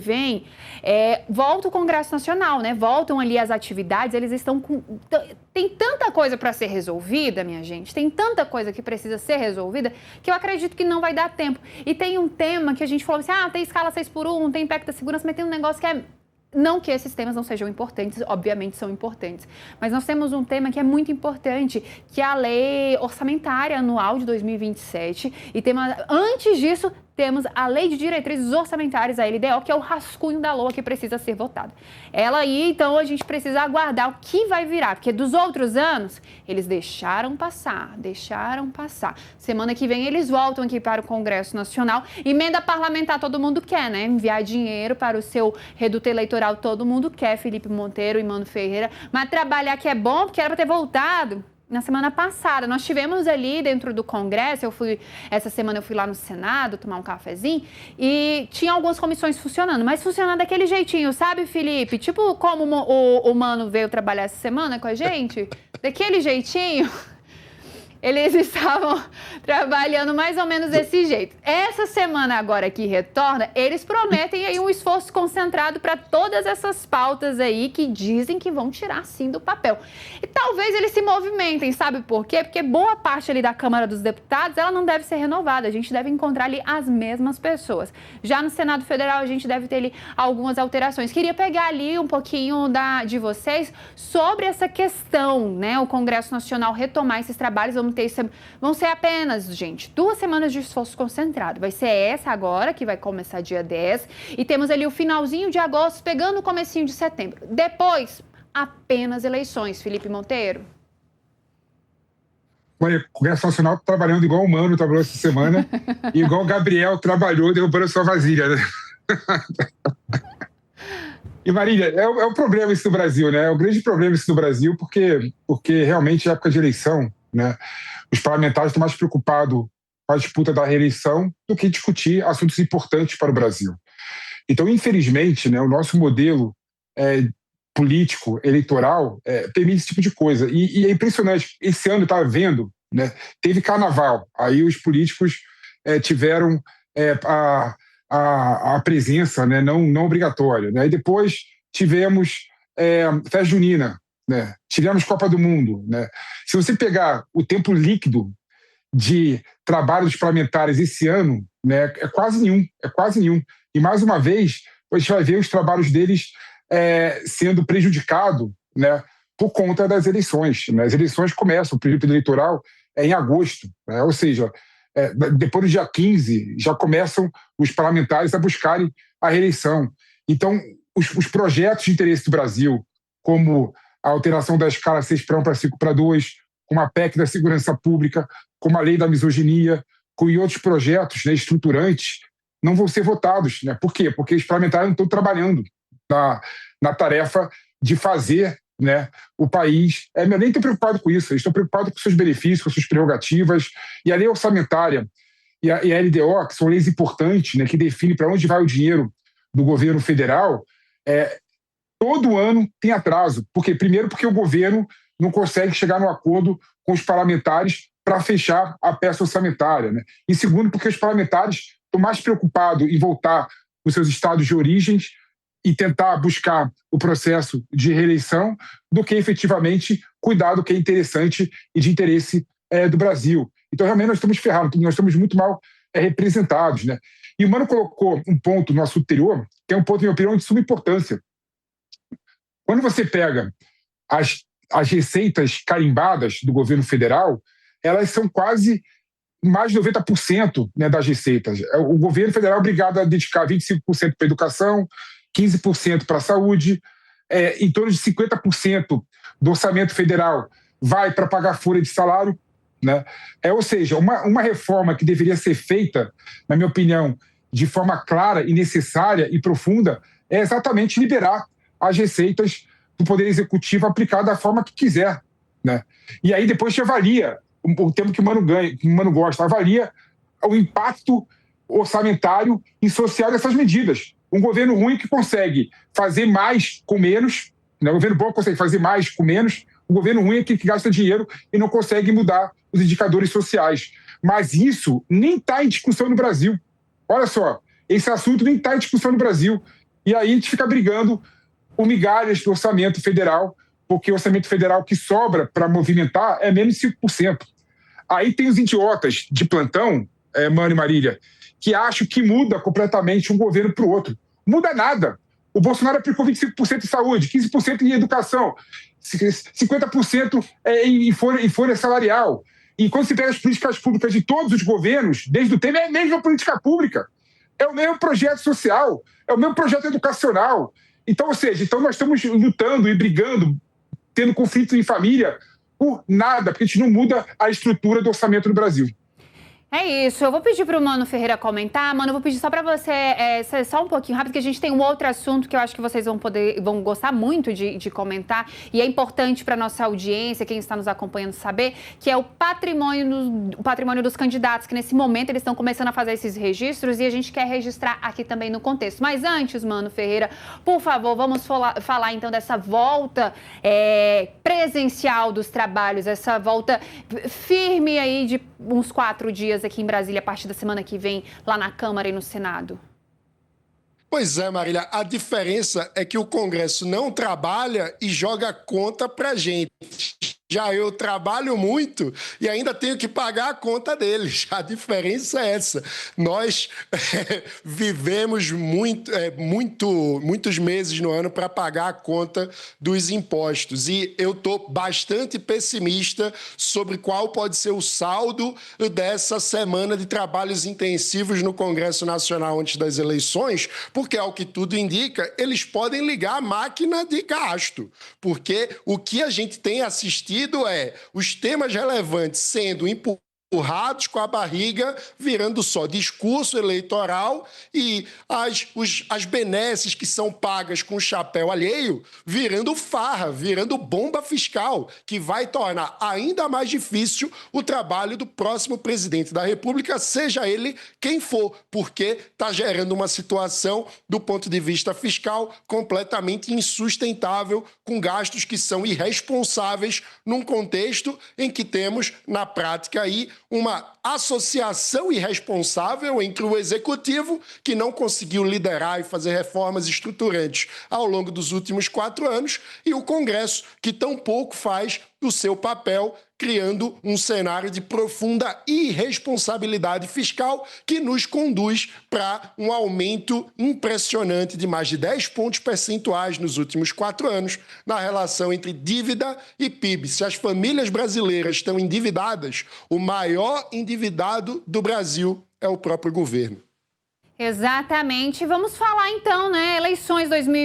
vem, volta o Congresso Nacional, né? Voltam ali as atividades, eles estão com... Tem tanta coisa para ser resolvida, minha gente, tem tanta coisa que precisa ser resolvida, que eu acredito que não vai dar tempo. E tem um tema que a gente falou assim, tem escala 6x1, tem PEC da segurança, mas tem um negócio que é... Não que esses temas não sejam importantes, obviamente são importantes, mas nós temos um tema que é muito importante, que é a Lei Orçamentária Anual de 2027, e antes disso, temos a Lei de Diretrizes Orçamentárias, a LDO, que é o rascunho da LOA que precisa ser votada. Ela aí, então, a gente precisa aguardar o que vai virar, porque dos outros anos, eles deixaram passar. Semana que vem eles voltam aqui para o Congresso Nacional. Emenda parlamentar todo mundo quer, né? Enviar dinheiro para o seu reduto eleitoral todo mundo quer, Felipe Monteiro e Mano Ferreira. Mas trabalhar que é bom, porque era para ter voltado na semana passada. Nós tivemos ali dentro do Congresso, essa semana eu fui lá no Senado tomar um cafezinho e tinha algumas comissões funcionando, mas funcionando daquele jeitinho, sabe, Felipe? Tipo como o Mano veio trabalhar essa semana com a gente, daquele jeitinho. Eles estavam trabalhando mais ou menos desse jeito. Essa semana agora que retorna, eles prometem aí um esforço concentrado para todas essas pautas aí que dizem que vão tirar sim do papel. E talvez eles se movimentem, sabe por quê? Porque boa parte ali da Câmara dos Deputados, ela não deve ser renovada. A gente deve encontrar ali as mesmas pessoas. Já no Senado Federal, a gente deve ter ali algumas alterações. Queria pegar ali um pouquinho de vocês sobre essa questão, né? O Congresso Nacional retomar esses trabalhos, vão ser apenas, gente, 2 semanas de esforço concentrado. Vai ser essa agora, que vai começar dia 10, e temos ali o finalzinho de agosto, pegando o comecinho de setembro. Depois, apenas eleições. Felipe Monteiro. Olha, o Congresso Nacional tá trabalhando igual o Mano trabalhou essa semana, e igual o Gabriel trabalhou derrubando a sua vasilha, né? E, Marília, é o problema isso do Brasil, né? É o grande problema isso do Brasil, porque realmente, em época de eleição, né, os parlamentares estão mais preocupados com a disputa da reeleição do que discutir assuntos importantes para o Brasil. Então, infelizmente, né, o nosso modelo político, eleitoral, permite esse tipo de coisa. E é impressionante, esse ano eu estava vendo, né, teve carnaval, aí os políticos tiveram a presença, né, não obrigatória. Né, e depois tivemos festa junina, né? Tivemos Copa do Mundo. Né? Se você pegar o tempo líquido de trabalho dos parlamentares esse ano, né, é quase nenhum. E, mais uma vez, a gente vai ver os trabalhos deles sendo prejudicados, né, por conta das eleições. Né? As eleições começam, o período eleitoral é em agosto. Né? Ou seja, depois do dia 15, já começam os parlamentares a buscarem a reeleição. Então, os projetos de interesse do Brasil, como a alteração da escala 6x1 para 5x2, como a PEC da segurança pública, como a lei da misoginia, e outros projetos, né, estruturantes, não vão ser votados. Né? Por quê? Porque os parlamentares não estão trabalhando na tarefa de fazer, né, o país. Eu nem estou preocupado com isso, eles estão preocupados com seus benefícios, com suas prerrogativas. E a lei orçamentária e a LDO, que são leis importantes, né, que definem para onde vai o dinheiro do governo federal, todo ano tem atraso. Por quê? Primeiro, porque o governo não consegue chegar no acordo com os parlamentares para fechar a peça orçamentária. Né? E segundo, porque os parlamentares estão mais preocupados em voltar para os seus estados de origem e tentar buscar o processo de reeleição do que efetivamente cuidar do que é interessante e de interesse do Brasil. Então, realmente, nós estamos ferrados, nós estamos muito mal representados. Né? E o Mano colocou um ponto no assunto anterior, que é um ponto, na minha opinião, de suma importância. Quando você pega as receitas carimbadas do governo federal, elas são quase mais de 90%, né, das receitas. O governo federal é obrigado a dedicar 25% para a educação, 15% para a saúde, em torno de 50% do orçamento federal vai para pagar folha de salário. Né? Ou seja, uma reforma que deveria ser feita, na minha opinião, de forma clara e necessária e profunda, é exatamente liberar as receitas do Poder Executivo aplicado da forma que quiser. Né? E aí depois te avalia, o termo que o Mano gosta, avalia o impacto orçamentário e social dessas medidas. Um governo ruim que consegue fazer mais com menos, né? O governo bom consegue fazer mais com menos, o governo ruim é aquele que gasta dinheiro e não consegue mudar os indicadores sociais. Mas isso nem está em discussão no Brasil. Olha só, esse assunto nem está em discussão no Brasil. E aí a gente fica brigando por migalhas do orçamento federal, porque o orçamento federal que sobra para movimentar é menos de 5%. Aí tem os idiotas de plantão, Mano e Marília, que acham que muda completamente um governo para o outro. Muda nada. O Bolsonaro aplicou 25% em saúde, 15% em educação, 50% em folha salarial. E quando se pega as políticas públicas de todos os governos, desde o Temer, é a mesma política pública. É o mesmo projeto social, é o mesmo projeto educacional. Então, ou seja, nós estamos lutando e brigando, tendo conflitos em família, por nada, porque a gente não muda a estrutura do orçamento do Brasil. É isso, eu vou pedir para o Mano Ferreira comentar. Mano, eu vou pedir só para você, só um pouquinho rápido, que a gente tem um outro assunto que eu acho que vocês vão gostar muito de comentar, e é importante para nossa audiência, quem está nos acompanhando saber, que é o patrimônio dos candidatos, que nesse momento eles estão começando a fazer esses registros e a gente quer registrar aqui também no contexto. Mas antes, Mano Ferreira, por favor, vamos falar então dessa volta presencial dos trabalhos, essa volta firme aí de uns 4 dias aqui em Brasília, a partir da semana que vem, lá na Câmara e no Senado. Pois é, Marília, a diferença é que o Congresso não trabalha e joga a conta pra gente. Já eu trabalho muito e ainda tenho que pagar a conta deles. A diferença é essa. Nós vivemos muitos meses no ano para pagar a conta dos impostos. E eu estou bastante pessimista sobre qual pode ser o saldo dessa semana de trabalhos intensivos no Congresso Nacional antes das eleições, porque, ao que tudo indica, eles podem ligar a máquina de gasto. Porque o que a gente tem assistido os temas relevantes sendo empurrados com a barriga, virando só discurso eleitoral, e as benesses que são pagas com o chapéu alheio virando farra, virando bomba fiscal, que vai tornar ainda mais difícil o trabalho do próximo presidente da República, seja ele quem for, porque está gerando uma situação, do ponto de vista fiscal, completamente insustentável, com gastos que são irresponsáveis num contexto em que temos, na prática, aí, uma associação irresponsável entre o Executivo, que não conseguiu liderar e fazer reformas estruturantes ao longo dos últimos 4 anos, e o Congresso, que tampouco faz o seu papel, criando um cenário de profunda irresponsabilidade fiscal que nos conduz para um aumento impressionante de mais de 10 pontos percentuais nos últimos 4 anos na relação entre dívida e PIB. Se as famílias brasileiras estão endividadas, o maior endividado do Brasil é o próprio governo. Exatamente. Vamos falar então, né? Eleições 2020.